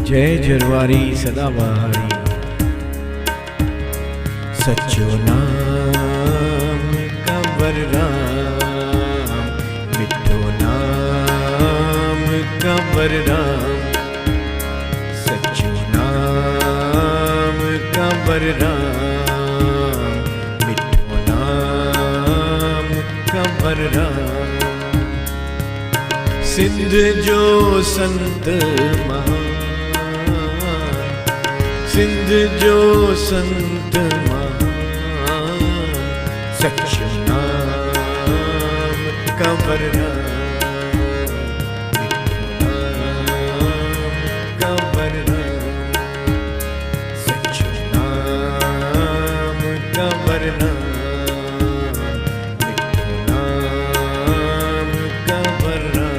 जय जरवारी सदाबहारी। सच्चो नाम कंवर राम, मिठो नाम कंवर राम। सच्चो नाम कंवर राम, मिठो नाम कंवर राम। सिंध जो संत महान, सिंध जो संत महान। सच्चो नाम कंवर राम, मिठो नाम कंवर राम। सच्चो नाम कंवर राम, मिठो नाम कंवर राम।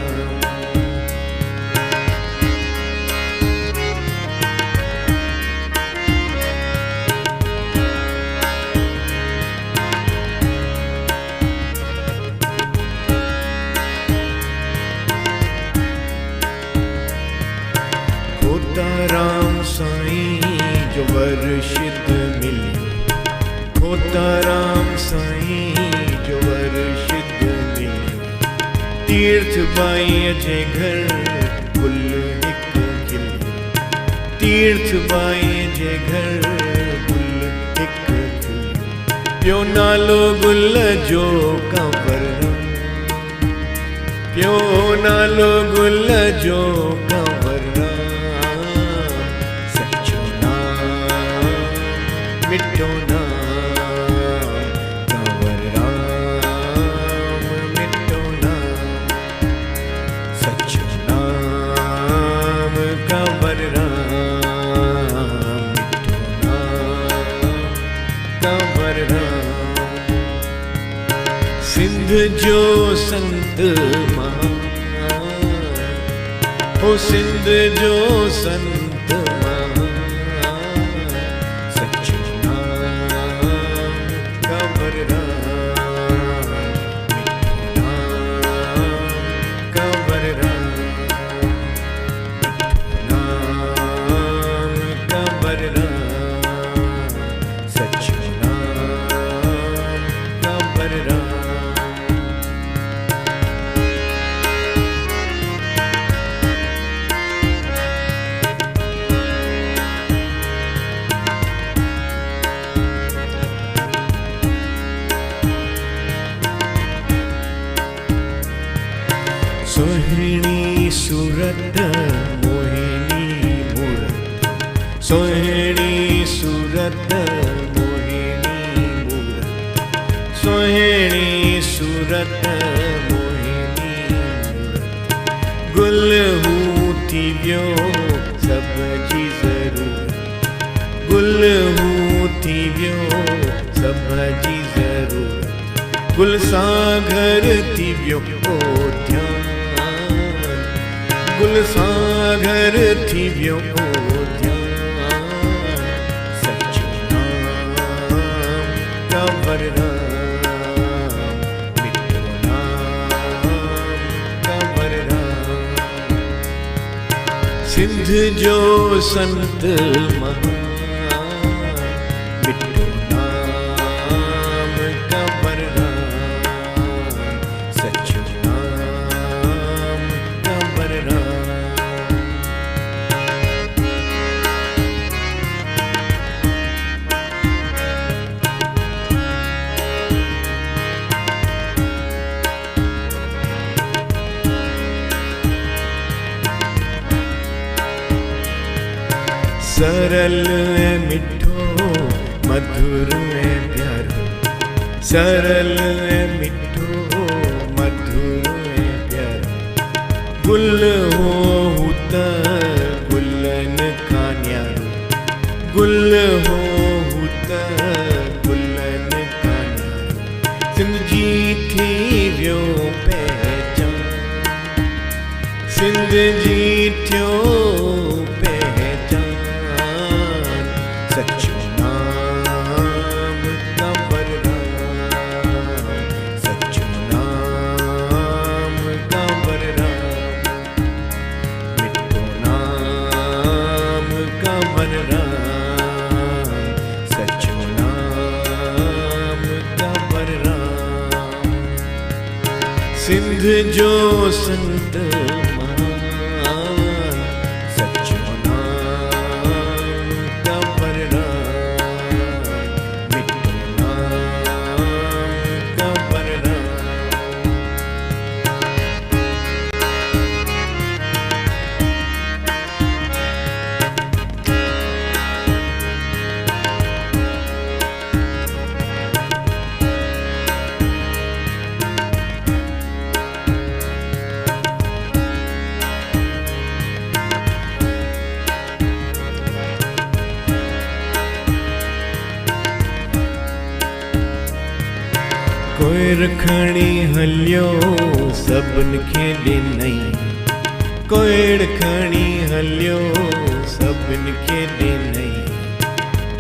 राम साईं जो वर्षित मिलियो, खोता राम साईं जो वर्षित मिलियो। तीर्थ बाई अजे घर गुल हिक खिलियो, तीर्थ बाई अजे घर गुल हिक खिलियो। प्यो नालो गुल जो कंवर राम, प्यो नालो गुल जो कंवर राम। मिठो नाम कंवर राम, मिठो नाम। सच्चो नाम कंवर राम, मिठो नाम कंवर राम। सिंध जो संत महान, ओ सिंध जो संत महान। सोहिणी सूरत मोहिनी मूरत, सोहिणी सूरत मोहिनी मूरत। सोहिणी सूरत मोहिनी मूरत। गुल हूँ थी वियो सब जी ज़रूरत, गुल हूँ थी वियो सब जी ज़रूरत। गुल सां घर थी वियो ध्यान, गुल सां घर थी वियो ध्यान। सच्चो नाम कंवर राम, मिठो नाम कंवर राम। सिंध जो संत महान, मिठो नाम कंवर राम। सच्चो नाम कंवर राम। सरल ऐं मिठो मधुर ऐं प्यारो, सरल ऐं मिठो मधुर ऐं प्यारो। गुल हो त गुलन खां न्यारो, गुल हो त गुलन खां न्यारो। सिंध जी थी वियो पहचान, सिंध जी थियो सच्चो नाम कंवर राम, सच्चो नाम कंवर राम। मिठो नाम सिंध जो संत महान, सच्चो नाम का वरदान, मिठो नाम का वरदान। कोई रखणी हलियो सबन खे ॾिनई, कोई रखणी हलियो सबन खे ॾिनई,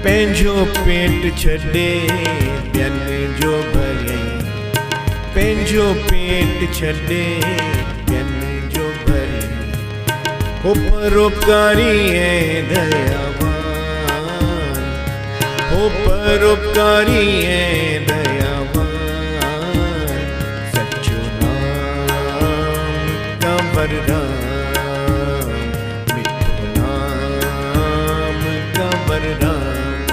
पंहिंजो पेट छॾे ॿियनि जो भरियई, पंहिंजो पेट छॾे ॿियनि जो भरियई। हो परोपकारी ऐं दयावान, हो परोपकारी ऐं दयावान, सच्चो नाम का वरदान, मिठो नाम का वरदान,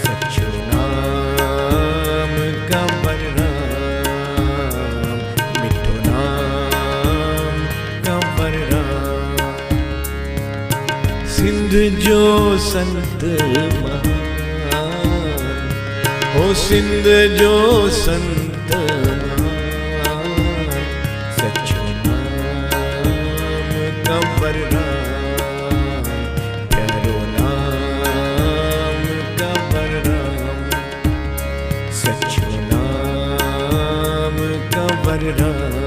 सच्चो नाम का वरदान, मिठो नाम का वरदान। सिंध जो संत महान, हो सिंध जो संत महान, सच्चो नाम का वरदान, प्यारो नाम का वरदान, सच्चो नाम का वरदान।